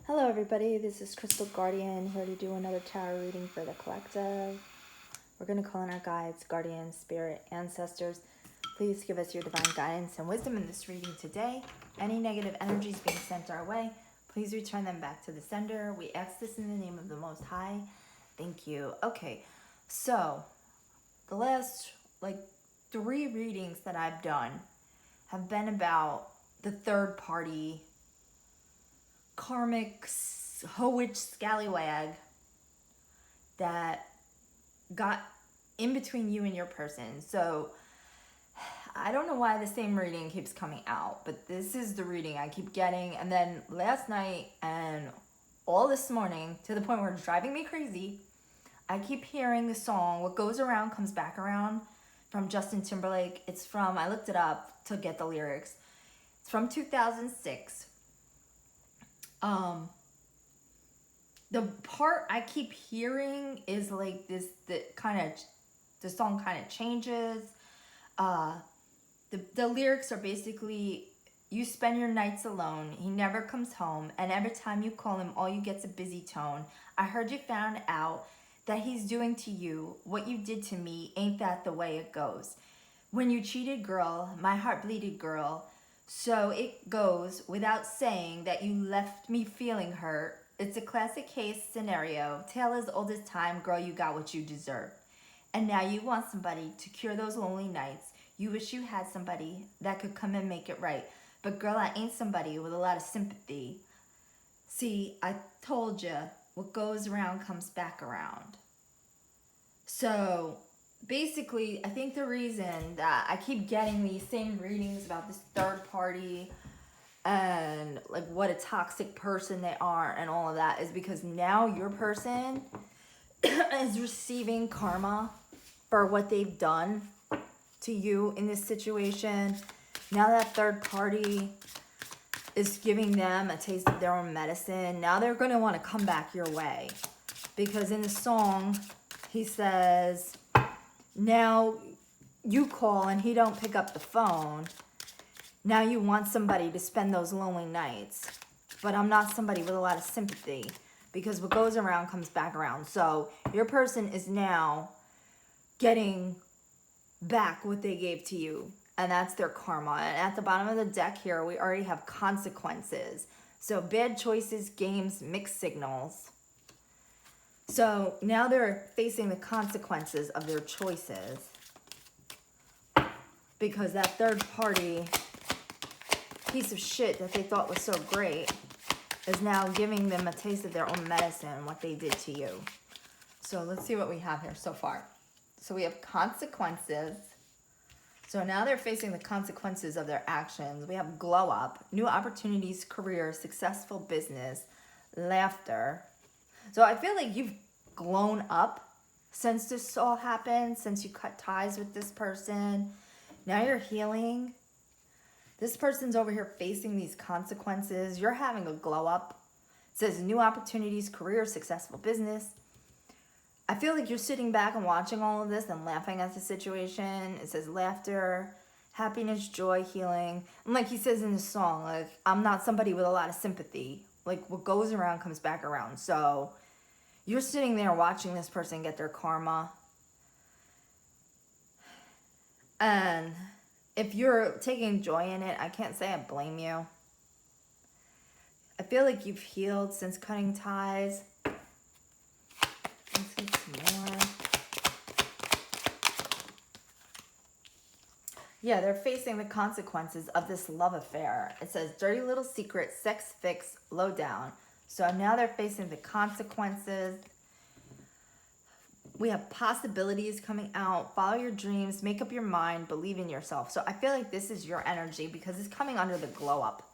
Hello everybody, this is Crystal Guardian here to do another tarot reading for the collective. We're going to call in our guides, guardians, spirit, ancestors. Please give us your divine guidance and wisdom in this reading today. Any negative energies being sent our way, please return them back to the sender. We ask this in the name of the Most High. Thank you. Okay, so the last 3 readings that I've done have been about the third party karmic ho-witch scallywag that got in between you and your person. So I don't know why the same reading keeps coming out, but this is the reading I keep getting. And then last night and all this morning, to the point where it's driving me crazy, I keep hearing the song What Goes Around Comes Back Around from Justin Timberlake. It's from, I looked it up to get the lyrics. It's from 2006. The part I keep hearing is like this, the song kind of changes. The lyrics are basically, you spend your nights alone, he never comes home, and every time you call him, all you get's a busy tone. I heard you found out that he's doing to you what you did to me, ain't that the way it goes? When you cheated, girl, my heart bleeded, girl. So it goes without saying that you left me feeling hurt. It's a classic case scenario. Tale as old as time, girl, you got what you deserve. And now you want somebody to cure those lonely nights. You wish you had somebody that could come and make it right. But girl, I ain't somebody with a lot of sympathy. See, I told you, what goes around comes back around. So basically, I think the reason that I keep getting these same readings about this third party and like what a toxic person they are and all of that is because now your person is receiving karma for what they've done to you in this situation. Now that third party is giving them a taste of their own medicine. Now they're going to want to come back your way. Because in the song, he says, now you call and he don't pick up the phone. Now you want somebody to spend those lonely nights. But I'm not somebody with a lot of sympathy. Because what goes around comes back around. So your person is now getting back what they gave to you. And that's their karma. And at the bottom of the deck here, we already have consequences. So bad choices, games, mixed signals. So now they're facing the consequences of their choices. Because that third party piece of shit that they thought was so great is now giving them a taste of their own medicine, what they did to you. So let's see what we have here so far. So we have consequences. So now they're facing the consequences of their actions. We have glow up, new opportunities, career, successful business, laughter. So I feel like you've grown up since this all happened, since you cut ties with this person. Now you're healing. This person's over here facing these consequences. You're having a glow up. It says new opportunities, career, successful business. I feel like you're sitting back and watching all of this and laughing at the situation. It says laughter, happiness, joy, healing. And like he says in the song, like, I'm not somebody with a lot of sympathy. Like, what goes around comes back around. So you're sitting there watching this person get their karma. And if you're taking joy in it, I can't say I blame you. I feel like you've healed since cutting ties. Let's get some more. Yeah, they're facing the consequences of this love affair. It says dirty little secret, sex fix, low down. So now they're facing the consequences. We have possibilities coming out. Follow your dreams, make up your mind, believe in yourself. So I feel like this is your energy because it's coming under the glow up.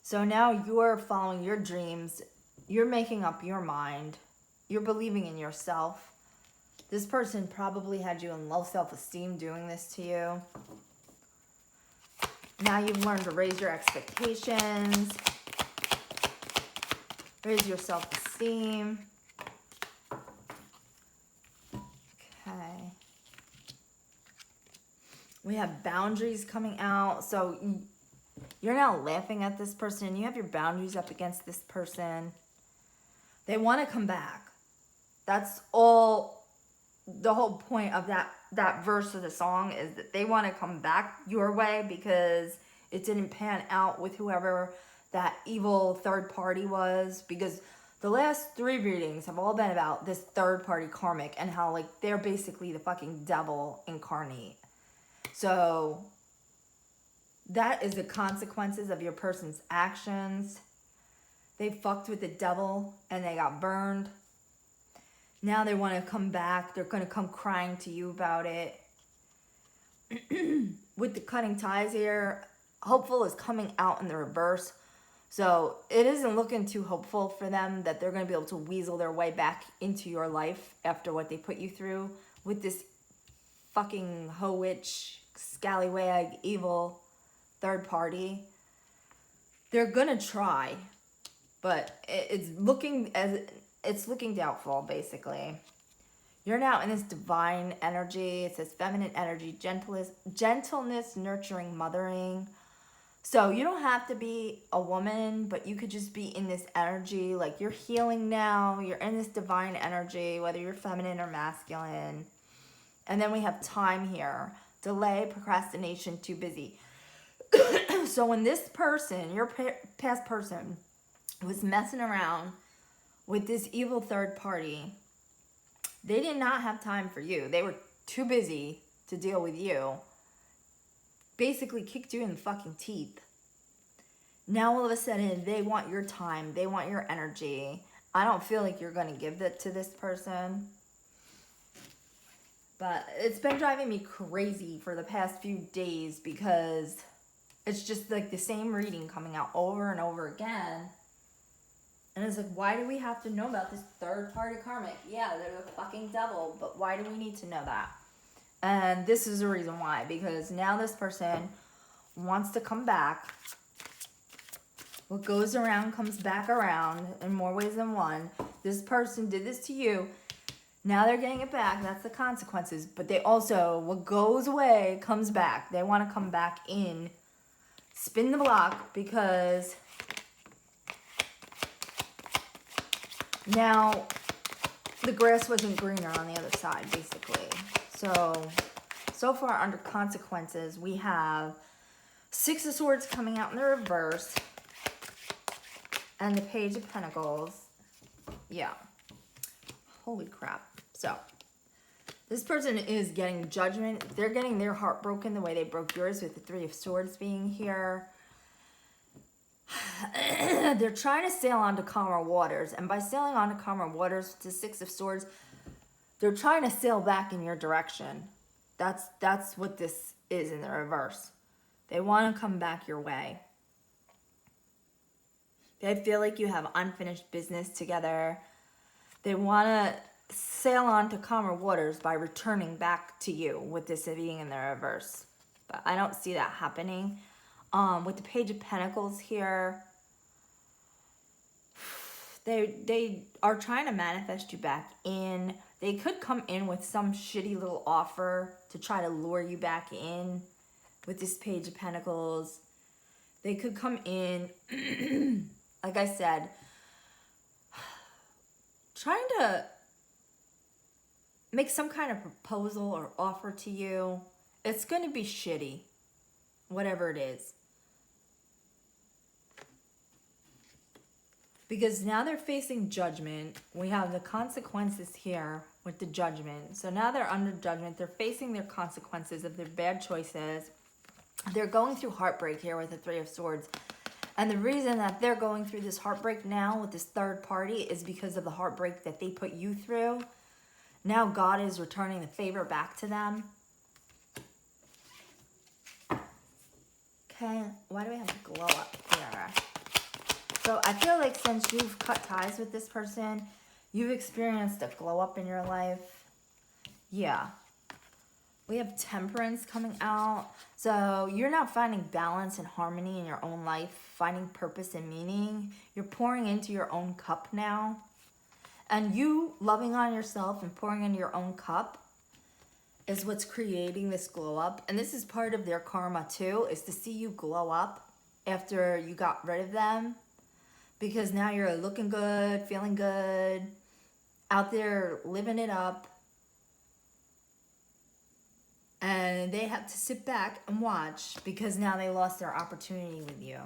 So now you're following your dreams. You're making up your mind. You're believing in yourself. This person probably had you in low self-esteem doing this to you. Now you've learned to raise your expectations. Raise your self-esteem. Okay. We have boundaries coming out. So You're now laughing at this person. You have your boundaries up against this person. They want to come back. That's all. The whole point of that verse of the song is that they want to come back your way because it didn't pan out with whoever that evil third party was. Because the last 3 readings have all been about this third party karmic and how like they're basically the fucking devil incarnate. So that is the consequences of your person's actions. They fucked with the devil and they got burned. Now they want to come back. They're going to come crying to you about it. With the cutting ties here, hopeful is coming out in the reverse. So it isn't looking too hopeful for them that they're going to be able to weasel their way back into your life after what they put you through with this fucking hoe witch, scallywag, evil third party. They're going to try, but it's looking doubtful, basically. You're now in this divine energy. It says feminine energy, gentleness, nurturing, mothering. So you don't have to be a woman, but you could just be in this energy. Like you're healing now. You're in this divine energy, whether you're feminine or masculine. And then we have time here. Delay, procrastination, too busy. So when this person, your past person, was messing around with this evil third party, they did not have time for you. They were too busy to deal with you. Basically kicked you in the fucking teeth. Now all of a sudden they want your time. They want your energy. I don't feel like you're going to give that to this person. But it's been driving me crazy for the past few days because it's just like the same reading coming out over and over again. And it's like, why do we have to know about this third party karmic? Yeah, they're the fucking devil, but why do we need to know that? And this is the reason why. Because now this person wants to come back. What goes around comes back around in more ways than one. This person did this to you. Now they're getting it back. That's the consequences. But they also, what goes away comes back. They want to come back in. Spin the block because now the grass wasn't greener on the other side, basically. So far under consequences, we have 6 of Swords coming out in the reverse. And the Page of Pentacles. Yeah. Holy crap. So, this person is getting judgment. They're getting their heart broken the way they broke yours with the 3 of Swords being here. They're trying to sail onto calmer waters. And by sailing onto calmer waters with the 6 of Swords, they're trying to sail back in your direction. That's what this is in the reverse. They want to come back your way. They feel like you have unfinished business together. They want to sail on to calmer waters by returning back to you with this being in the reverse. But I don't see that happening. With the Page of Pentacles here, they are trying to manifest you back in. They could come in with some shitty little offer to try to lure you back in with this Page of Pentacles. They could come in, like I said, trying to make some kind of proposal or offer to you. It's going to be shitty, whatever it is. Because now they're facing judgment. We have the consequences here with the judgment. So now they're under judgment. They're facing their consequences of their bad choices. They're going through heartbreak here with the 3 of Swords. And the reason that they're going through this heartbreak now with this third party is because of the heartbreak that they put you through. Now God is returning the favor back to them. Okay, why do we have to glow up here? So I feel like since you've cut ties with this person, you've experienced a glow up in your life. Yeah. We have Temperance coming out. So you're now finding balance and harmony in your own life, finding purpose and meaning. You're pouring into your own cup now. And you loving on yourself and pouring into your own cup is what's creating this glow up. And this is part of their karma too, is to see you glow up after you got rid of them, because now you're looking good, feeling good, out there living it up, and they have to sit back and watch because now they lost their opportunity with you.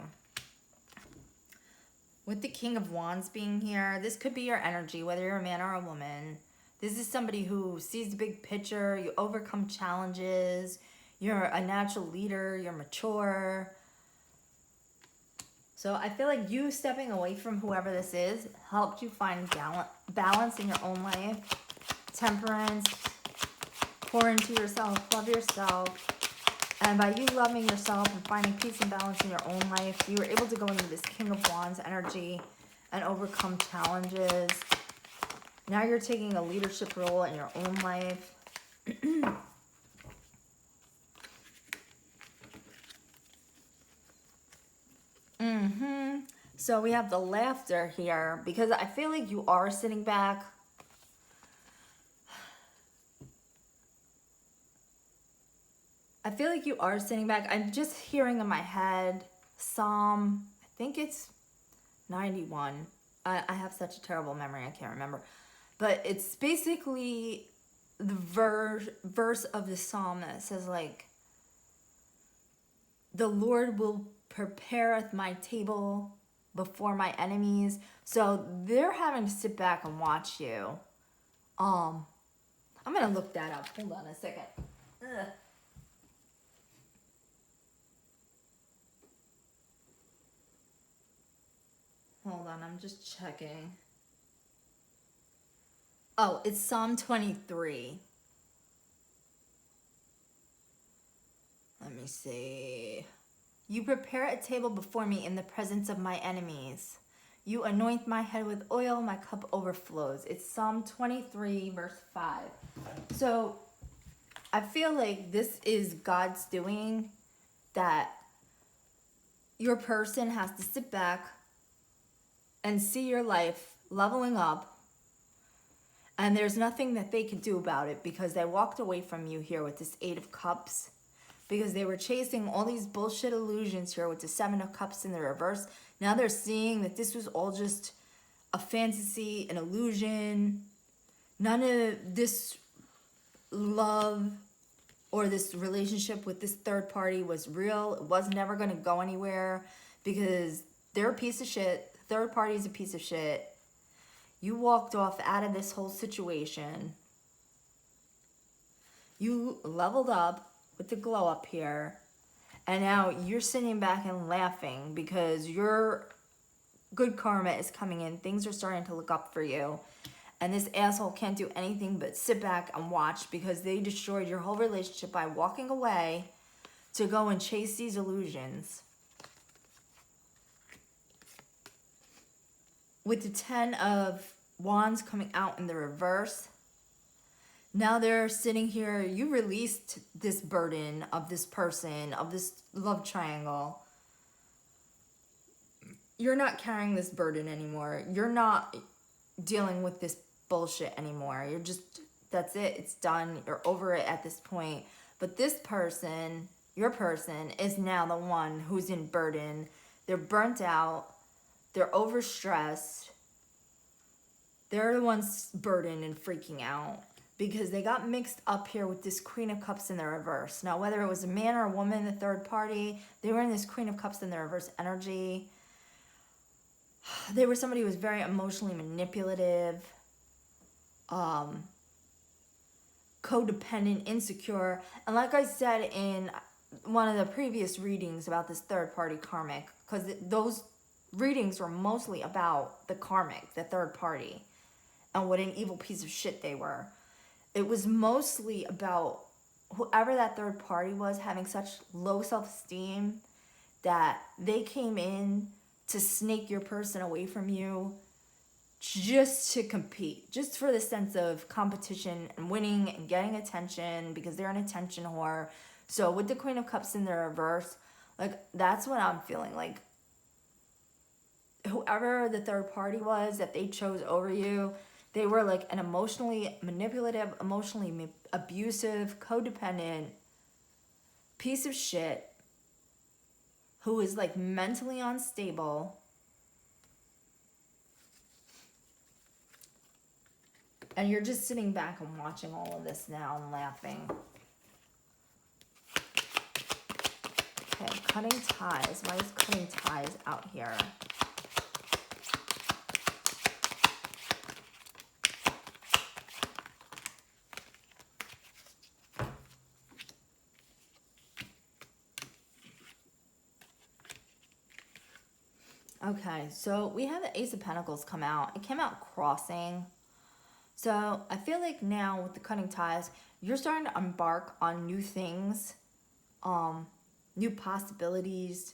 With the King of Wands being here, this could be your energy, whether you're a man or a woman. This is somebody who sees the big picture, you overcome challenges, you're a natural leader, you're mature. So I feel like you stepping away from whoever this is helped you find balance in your own life. Temperance, pour into yourself, love yourself. And by you loving yourself and finding peace and balance in your own life, you were able to go into this King of Wands energy and overcome challenges. Now you're taking a leadership role in your own life. So we have the laughter here because I feel like you are sitting back. I feel like you are sitting back. I'm just hearing in my head Psalm, I think it's 91. I have such a terrible memory, I can't remember. But it's basically the verse of the psalm that says like, the Lord will prepareth my table before my enemies. So they're having to sit back and watch you. I'm gonna look that up. Hold on a second. Ugh. Hold on, I'm just checking. Oh, it's Psalm 23. Let me see. You prepare a table before me in the presence of my enemies. You anoint my head with oil, my cup overflows. It's Psalm 23, verse 5. So I feel like this is God's doing, that your person has to sit back and see your life leveling up, and there's nothing that they can do about it because they walked away from you here with this 8 of Cups, because they were chasing all these bullshit illusions here with the 7 of Cups in the reverse. Now they're seeing that this was all just a fantasy, an illusion. None of this love or this relationship with this third party was real. It was never going to go anywhere because they're a piece of shit. The third party is a piece of shit. You walked off out of this whole situation. You leveled up with the glow up here. And now you're sitting back and laughing because your good karma is coming in. Things are starting to look up for you. And this asshole can't do anything but sit back and watch because they destroyed your whole relationship by walking away to go and chase these illusions. With the 10 of Wands coming out in the reverse, now they're sitting here. You released this burden of this person, of this love triangle. You're not carrying this burden anymore. You're not dealing with this bullshit anymore. You're just, that's it. It's done. You're over it at this point. But this person, your person, is now the one who's in burden. They're burnt out. They're overstressed. They're the ones burdened and freaking out because they got mixed up here with this Queen of Cups in the reverse. Now, whether it was a man or a woman, the third party, they were in this Queen of Cups in the reverse energy. They were somebody who was very emotionally manipulative, codependent, insecure. And like I said in one of the previous readings about this third party karmic, because those readings were mostly about the karmic, the third party, and what an evil piece of shit they were. It was mostly about whoever that third party was having such low self-esteem that they came in to snake your person away from you just to compete, just for the sense of competition and winning and getting attention because they're an attention whore. So with the Queen of Cups in the reverse, like, that's what I'm feeling. Like, whoever the third party was that they chose over you, they were like an emotionally manipulative, emotionally abusive, codependent piece of shit who is like mentally unstable. And you're just sitting back and watching all of this now and laughing. Okay, cutting ties. Why is cutting ties out here? Okay, so we have the Ace of Pentacles come out. It came out crossing. So I feel like now with the cutting ties, you're starting to embark on new things, new possibilities.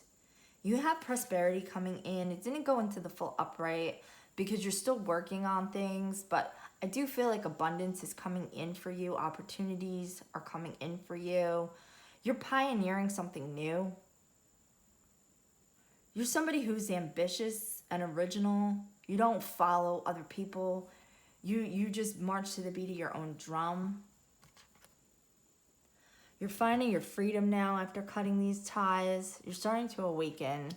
You have prosperity coming in. It didn't go into the full upright because you're still working on things, but I do feel like abundance is coming in for you. Opportunities are coming in for you. You're pioneering something new. You're somebody who's ambitious and original. You don't follow other people. You just march to the beat of your own drum. You're finding your freedom now after cutting these ties. You're starting to awaken.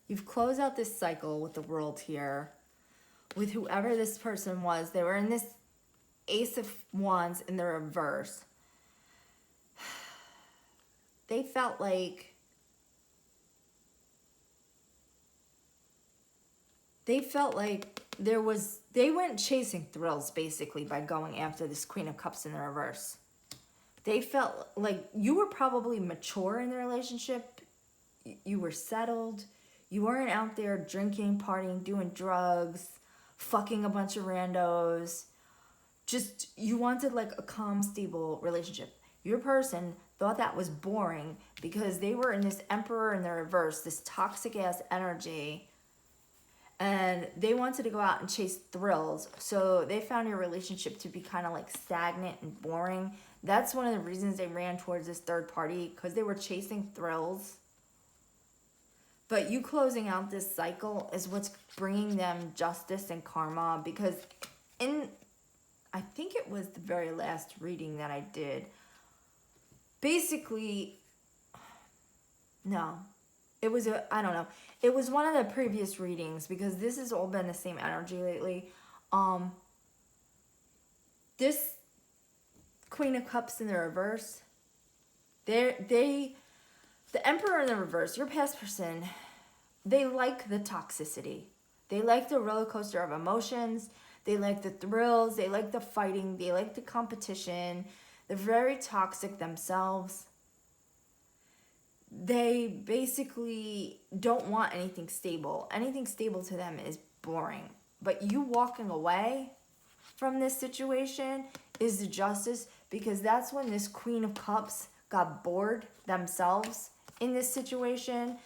You've closed out this cycle with the world here. With whoever this person was, they were in this Ace of Wands in the reverse. They felt like they went chasing thrills basically by going after this Queen of Cups in the reverse. They felt like you were probably mature in the relationship. You were settled. You weren't out there drinking, partying, doing drugs, fucking a bunch of randos. Just, you wanted like a calm, stable relationship. Your person thought that was boring because they were in this Emperor in the reverse, this toxic ass energy. And they wanted to go out and chase thrills. So they found your relationship to be kind of like stagnant and boring. That's one of the reasons they ran towards this third party, because they were chasing thrills. But you closing out this cycle is what's bringing them justice and karma, because I think it was the very last reading that I did. Basically, no. It was I don't know. It was one of the previous readings, because this has all been the same energy lately. This Queen of Cups in the reverse, the Emperor in the reverse, your past person, they like the toxicity. They like the roller coaster of emotions. They like the thrills. They like the fighting. They like the competition. They're very toxic themselves. They basically don't want anything stable. Anything stable to them is boring. But you walking away from this situation is the justice, because that's when this Queen of Cups got bored themselves in this situation.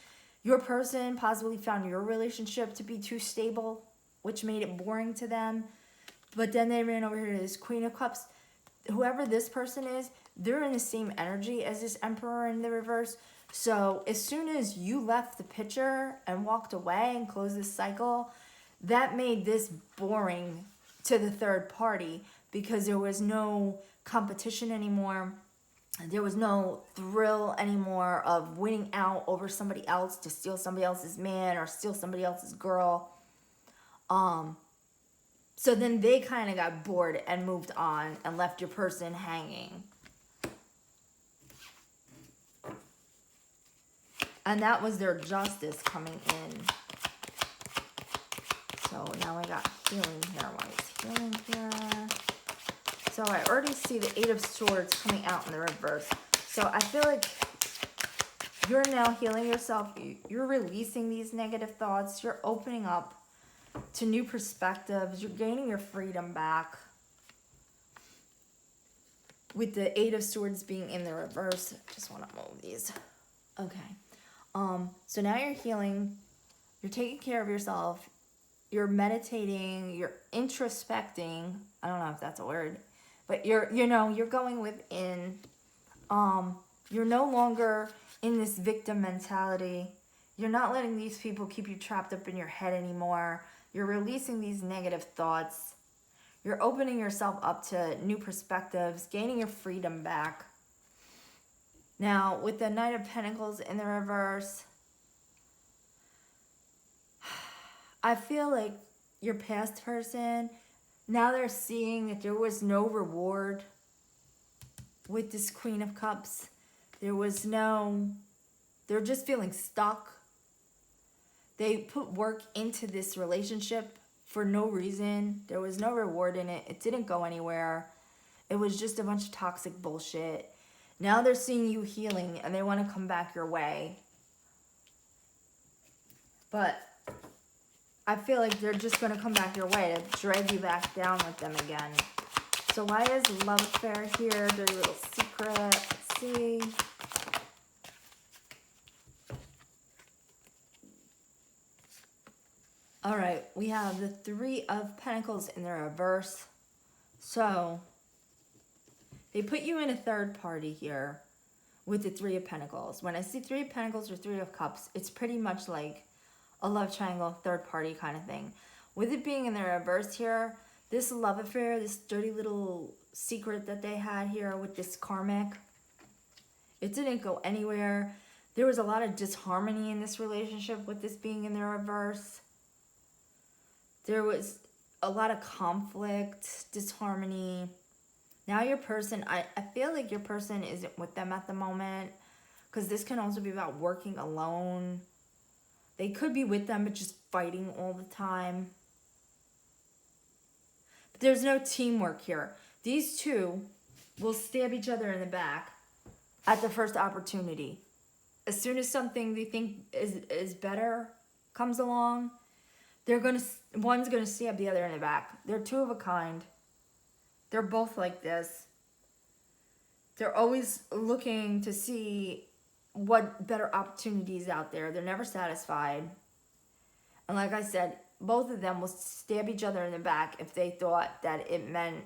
Your person possibly found your relationship to be too stable, which made it boring to them. But then they ran over here to this Queen of Cups. Whoever this person is, they're in the same energy as this Emperor in the reverse. So as soon as you left the picture and walked away and closed this cycle, that made this boring to the third party, because there was no competition anymore. There was no thrill anymore of winning out over somebody else to steal somebody else's man or steal somebody else's girl. So then they kind of got bored and moved on and left your person hanging. And that was their justice coming in. So now we got healing here. Why is healing here? So I already see the Eight of Swords coming out in the reverse. So I feel like you're now healing yourself. You're releasing these negative thoughts. You're opening up to new perspectives. You're gaining your freedom back. With the Eight of Swords being in the reverse. Just want to move these. Okay. So now you're healing. You're taking care of yourself. You're meditating. You're introspecting. I don't know if that's a word. But you're going within. You're no longer in this victim mentality. You're not letting these people keep you trapped up in your head anymore. You're releasing these negative thoughts. You're opening yourself up to new perspectives, gaining your freedom back. Now, with the Knight of Pentacles in the reverse, I feel like your past person, now they're seeing that there was no reward with this Queen of Cups. They're just feeling stuck. They put work into this relationship for no reason. There was no reward in it. It didn't go anywhere. It was just a bunch of toxic bullshit. Now they're seeing you healing and they want to come back your way. But I feel like they're just going to come back your way to drag you back down with them again. So why is love affair here? Dirty little secret. Let's see. All right, we have the Three of Pentacles in the reverse. So they put you in a third party here with the Three of Pentacles. When I see Three of Pentacles or Three of Cups, it's pretty much like a love triangle, third party kind of thing. With it being in the reverse here, this love affair, this dirty little secret that they had here with this karmic, it didn't go anywhere. There was a lot of disharmony in this relationship with this being in the reverse. There was a lot of conflict, disharmony. Now your person, I feel like your person isn't with them at the moment, because this can also be about working alone. They could be with them, but just fighting all the time. But there's no teamwork here. These two will stab each other in the back at the first opportunity. As soon as something they think is better comes along, one's gonna stab the other in the back. They're two of a kind. They're both like this. They're always looking to see what better opportunities out there. They're never satisfied. And like I said, both of them will stab each other in the back if they thought that it meant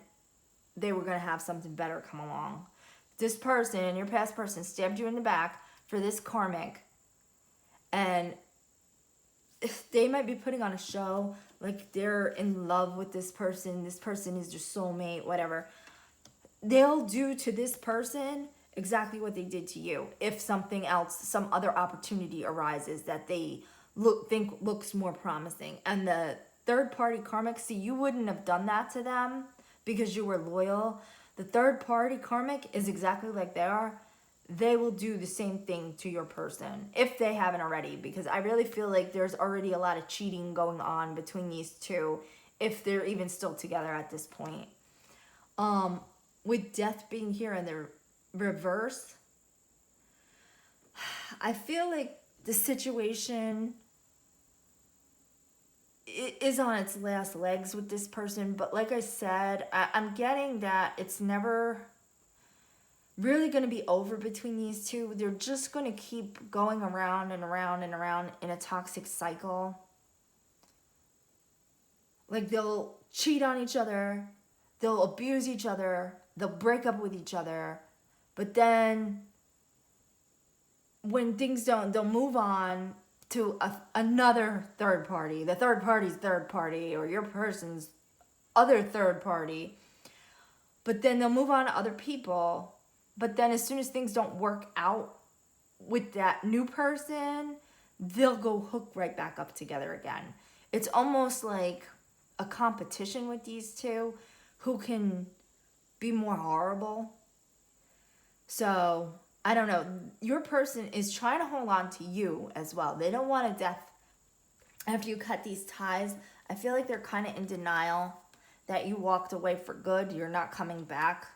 they were going to have something better come along. This person, your past person, stabbed you in the back for this karmic. And they might be putting on a show like they're in love with this person is their soulmate, whatever. They'll do to this person exactly what they did to you if something else, some other opportunity arises that they think looks more promising. And the third party karmic, see, you wouldn't have done that to them because you were loyal. The third party karmic is exactly like they are. They will do the same thing to your person if they haven't already, because I really feel like there's already a lot of cheating going on between these two if they're even still together at this point. With death being here in the reverse, I feel like the situation is on its last legs with this person. But like I said, I'm getting that it's never really going to be over between these two. They're just going to keep going around and around and around in a toxic cycle. Like they'll cheat on each other, they'll abuse each other, they'll break up with each other, but then when things don't, they'll move on to another third party. The third party's third party, or your person's other third party. But then they'll move on to other people. But then as soon as things don't work out with that new person, they'll go hook right back up together again. It's almost like a competition with these two, who can be more horrible. So I don't know. Your person is trying to hold on to you as well. They don't want a death after you cut these ties. I feel like they're kind of in denial that you walked away for good. You're not coming back.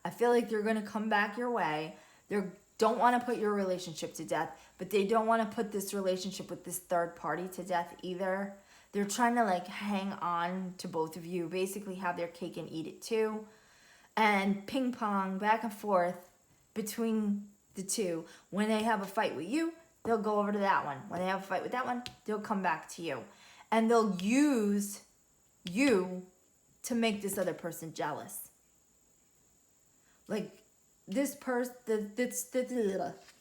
I feel like they're going to come back your way. They don't want to put your relationship to death, but they don't want to put this relationship with this third party to death either. They're trying to like hang on to both of you, basically have their cake and eat it too, and ping pong back and forth between the two. When they have a fight with you, they'll go over to that one. When they have a fight with that one, they'll come back to you. And they'll use you to make this other person jealous. Like this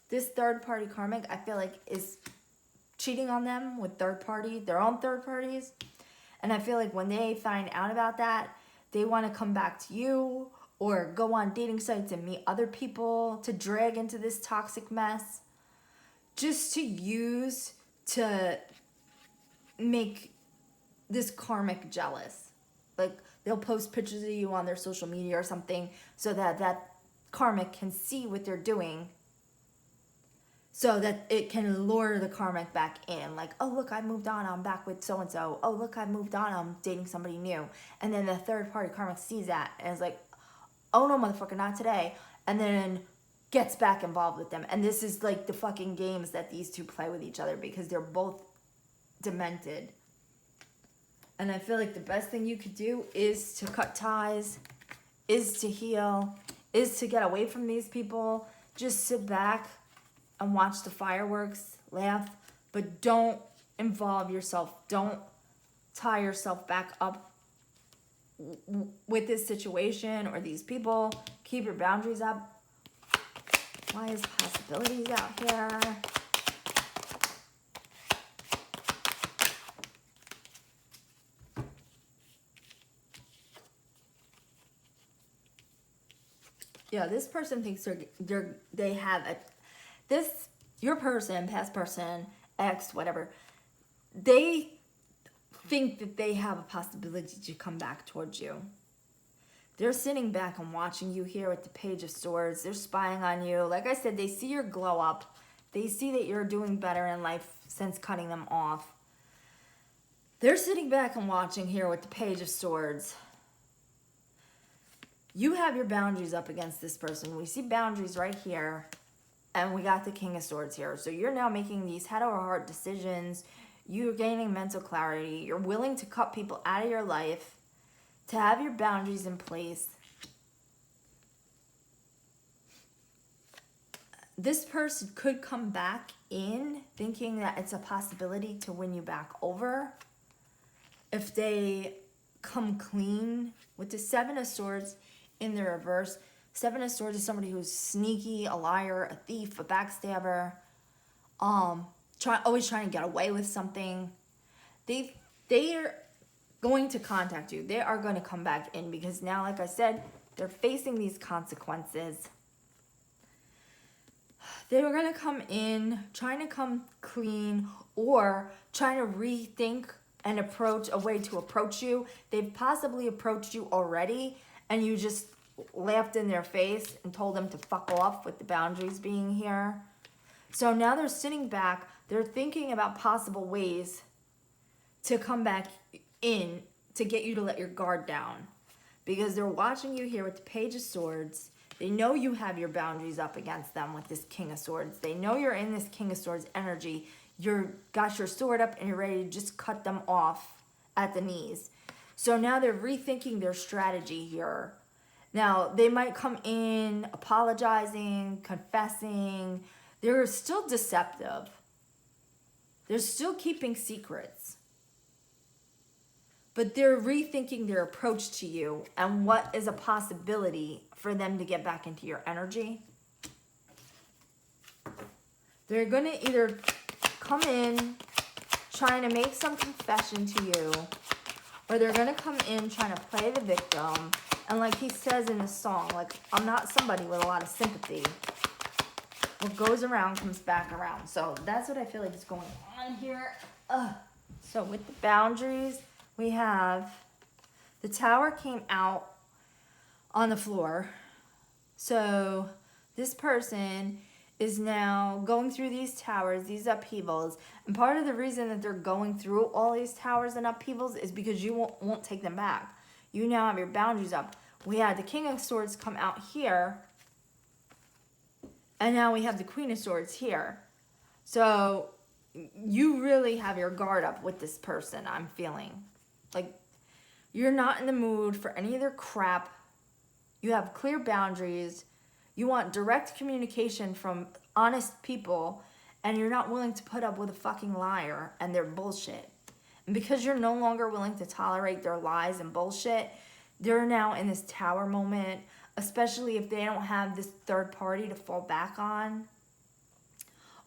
this third party karmic, I feel like is cheating on them with their own third parties. And I feel like when they find out about that, they want to come back to you, or go on dating sites and meet other people to drag into this toxic mess, just to use to make this karmic jealous. Like, they'll post pictures of you on their social media or something so that that karmic can see what they're doing, so that it can lure the karmic back in. Like, oh, look, I moved on, I'm back with so-and-so. Oh, look, I moved on, I'm dating somebody new. And then the third party karmic sees that and is like, oh no, motherfucker, not today. And then gets back involved with them. And this is like the fucking games that these two play with each other, because they're both demented. And I feel like the best thing you could do is to cut ties, is to heal, is to get away from these people. Just sit back and watch the fireworks, laugh, but don't involve yourself. Don't tie yourself back up with this situation or these people. Keep your boundaries up. Why is possibilities out here? Yeah, this person thinks they have a, this, your person, past person, ex, whatever, they think that they have a possibility to come back towards you. They're sitting back and watching you here with the Page of Swords. They're spying on you. Like I said, they see your glow up. They see that you're doing better in life since cutting them off. They're sitting back and watching here with the Page of Swords. You have your boundaries up against this person. We see boundaries right here. And we got the King of Swords here. So you're now making these head over heart decisions. You're gaining mental clarity. You're willing to cut people out of your life, to have your boundaries in place. This person could come back in thinking that it's a possibility to win you back over. If they come clean with the Seven of Swords in the reverse. Seven of Swords is somebody who's sneaky, a liar, a thief, a backstabber, always trying to get away with something. They're going to contact you. They are going to come back in, because now, like I said, they're facing these consequences. They're going to come in, trying to come clean, or trying to rethink and approach a way to approach you. They've possibly approached you already, and you just laughed in their face and told them to fuck off with the boundaries being here. So now they're sitting back. They're thinking about possible ways to come back in to get you to let your guard down, because they're watching you here with the Page of Swords. They know you have your boundaries up against them with this King of Swords. They know you're in this King of Swords energy. You're got your sword up and you're ready to just cut them off at the knees. So now they're rethinking their strategy here. Now, they might come in apologizing, confessing. They're still deceptive. They're still keeping secrets. But they're rethinking their approach to you and what is a possibility for them to get back into your energy. They're going to either come in trying to make some confession to you, or they're going to come in trying to play the victim. And like he says in the song, like, I'm not somebody with a lot of sympathy. What goes around comes back around. So that's what I feel like is going on here. So with the boundaries, we have the Tower came out on the floor. So this person is now going through these towers, these upheavals. And part of the reason that they're going through all these towers and upheavals is because you won't take them back. You now have your boundaries up. We had the King of Swords come out here. And now we have the Queen of Swords here. So you really have your guard up with this person, I'm feeling. Like, you're not in the mood for any of their crap. You have clear boundaries. You want direct communication from honest people. And you're not willing to put up with a fucking liar and their bullshit. And because you're no longer willing to tolerate their lies and bullshit, they're now in this tower moment, especially if they don't have this third party to fall back on.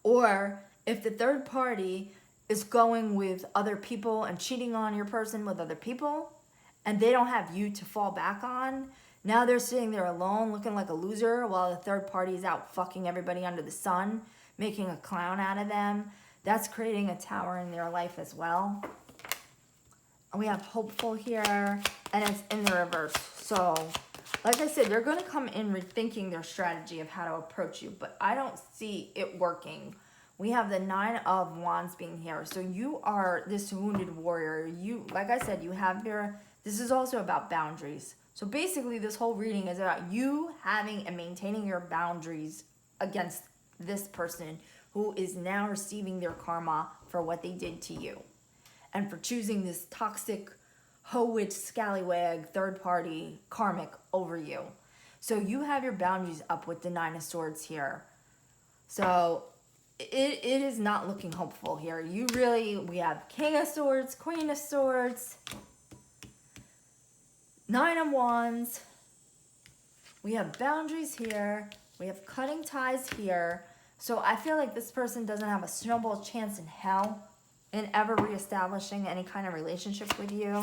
Or if the third party is going with other people and cheating on your person with other people, and they don't have you to fall back on, Now they're sitting there alone looking like a loser while the third party is out fucking everybody under the sun, making a clown out of them. That's creating a tower in their life as well. We have hopeful here, and it's in the reverse. So, like I said, they're going to come in rethinking their strategy of how to approach you, but I don't see it working. We have the 9 of Wands being here. So you are this wounded warrior. You, like I said, you have your, this is also about boundaries. So basically this whole reading is about you having and maintaining your boundaries against this person who is now receiving their karma for what they did to you. And for choosing this toxic, hoe witch, scallywag, third party, karmic over you. So you have your boundaries up with the 9 of Swords here. So it is not looking hopeful here. We have King of Swords, Queen of Swords, 9 of Wands. We have boundaries here. We have cutting ties here. So I feel like this person doesn't have a snowball chance in hell in ever reestablishing any kind of relationship with you.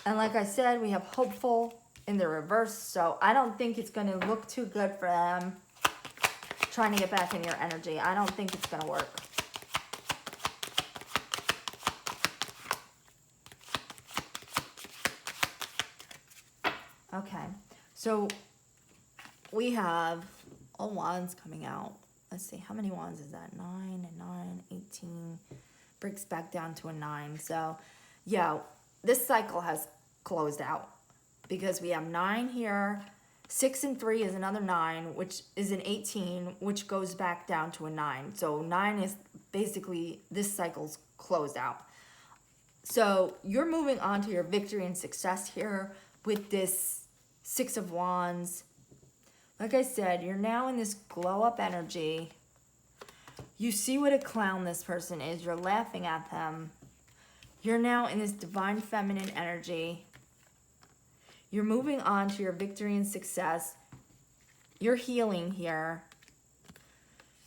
And like I said, we have hopeful in the reverse. So I don't think it's going to look too good for them trying to get back in your energy. I don't think it's going to work. Okay, so we have all wands coming out. Let's see, how many wands is that? 9 and 9, 18. Breaks back down to a 9. So, yeah, this cycle has closed out because we have 9 here. 6 and 3 is another 9, which is an 18, which goes back down to a 9. So 9 is basically, this cycle's closed out. So you're moving on to your victory and success here with this 6 of Wands. Like I said, you're now in this glow up energy. You see what a clown this person is. You're laughing at them. You're now in this divine feminine energy. You're moving on to your victory and success. You're healing here.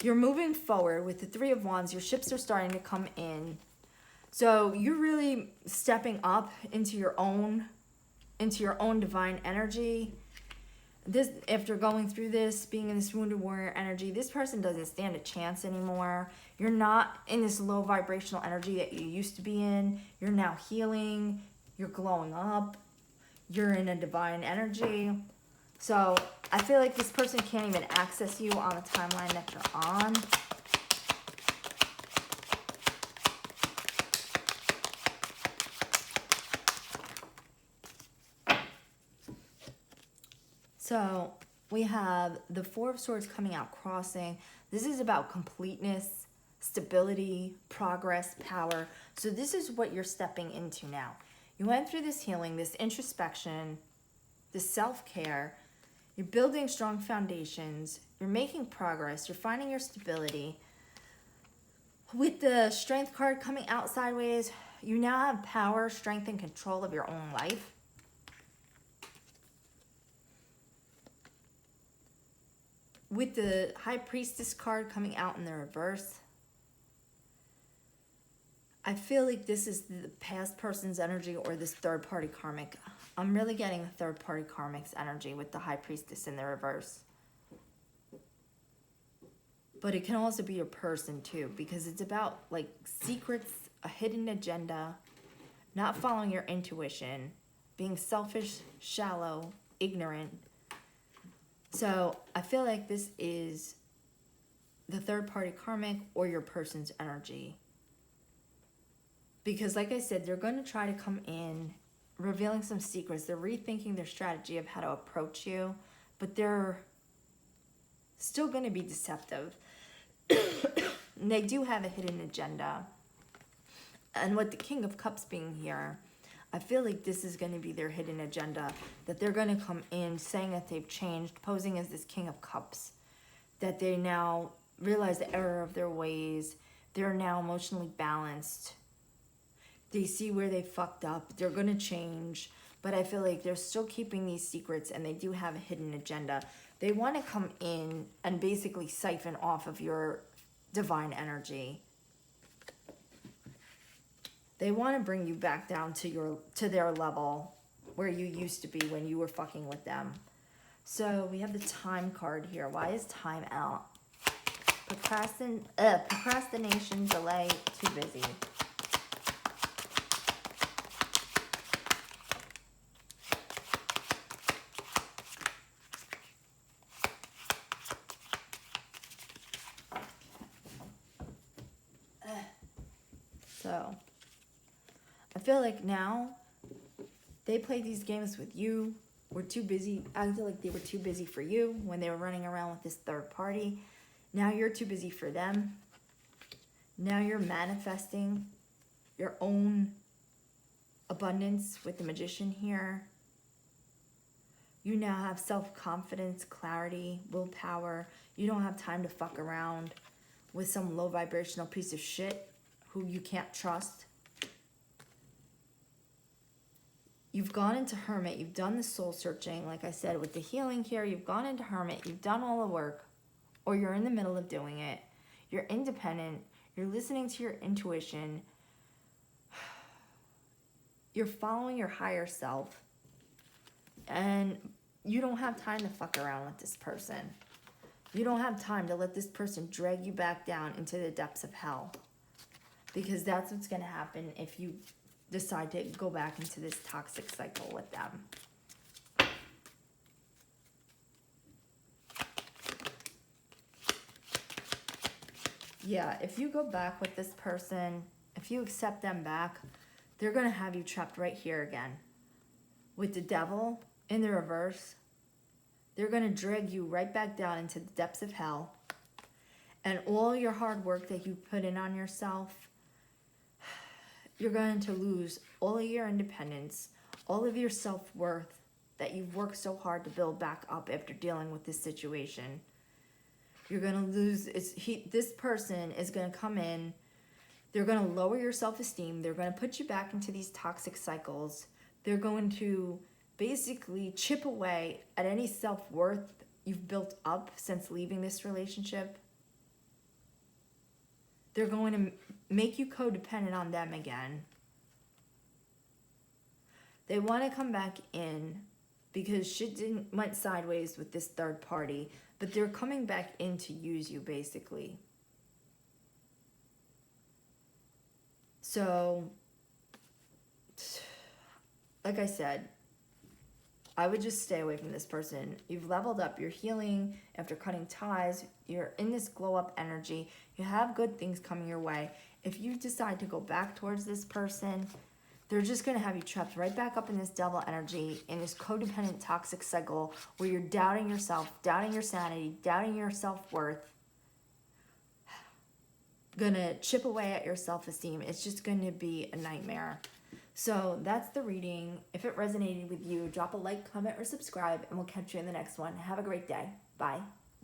You're moving forward with the 3 of Wands. Your ships are starting to come in. So you're really stepping up into your own divine energy. This, after going through this, being in this wounded warrior energy, this person doesn't stand a chance anymore. You're not in this low vibrational energy that you used to be in. You're now healing. You're glowing up. You're in a divine energy. So I feel like this person can't even access you on the timeline that you're on. So we have the 4 of Swords coming out, crossing. This is about completeness, stability, progress, power. So this is what you're stepping into now. You went through this healing, this introspection, this self-care. You're building strong foundations. You're making progress. You're finding your stability. With the Strength card coming out sideways, you now have power, strength, and control of your own life. With the High Priestess card coming out in the reverse, I feel like this is the past person's energy or this third-party karmic. I'm really getting a third-party karmic's energy with the High Priestess in the reverse. But it can also be a person too, because it's about like secrets, a hidden agenda, not following your intuition, being selfish, shallow, ignorant. So I feel like this is the third-party karmic or your person's energy. Because like I said, they're going to try to come in, revealing some secrets. They're rethinking their strategy of how to approach you, but they're still going to be deceptive. And they do have a hidden agenda. And with the King of Cups being here, I feel like this is going to be their hidden agenda. That they're going to come in saying that they've changed, posing as this King of Cups. That they now realize the error of their ways. They're now emotionally balanced. They see where they fucked up. They're going to change. But I feel like they're still keeping these secrets and they do have a hidden agenda. They want to come in and basically siphon off of your divine energy. They want to bring you back down to their level. where you used to be when you were fucking with them. So we have the time card here. Why is time out? Procrastination, delay, too busy. So I feel like now they play these games with you. Were too busy. I feel like they were too busy for you when they were running around with this third party. Now you're too busy for them. Now you're manifesting your own abundance with the Magician here. You now have self-confidence, clarity, willpower. You don't have time to fuck around with some low vibrational piece of shit who you can't trust. You've gone into Hermit. You've done the soul searching. Like I said, with the healing here, you've gone into Hermit. You've done all the work. Or you're in the middle of doing it. You're independent. You're listening to your intuition. You're following your higher self. And you don't have time to fuck around with this person. You don't have time to let this person drag you back down into the depths of hell. Because that's what's going to happen if you decide to go back into this toxic cycle with them. Yeah, if you go back with this person, if you accept them back, they're going to have you trapped right here again. With the devil in the reverse, they're going to drag you right back down into the depths of hell. And all your hard work that you put in on yourself, you're going to lose all of your independence, all of your self-worth that you've worked so hard to build back up after dealing with this situation. You're going to lose, this person is going to come in, they're going to lower your self-esteem, they're going to put you back into these toxic cycles, they're going to basically chip away at any self-worth you've built up since leaving this relationship. They're going to make you codependent on them again. They want to come back in because shit went sideways with this third party, but they're coming back in to use you, basically. So, like I said, I would just stay away from this person. You've leveled up. You're healing after cutting ties. You're in this glow up energy. You have good things coming your way. If you decide to go back towards this person, they're just going to have you trapped right back up in this devil energy, in this codependent toxic cycle where you're doubting yourself, doubting your sanity, doubting your self-worth. Going to chip away at your self-esteem. It's just going to be a nightmare. So that's the reading. If it resonated with you, drop a like, comment, or subscribe, and we'll catch you in the next one. Have a great day. Bye.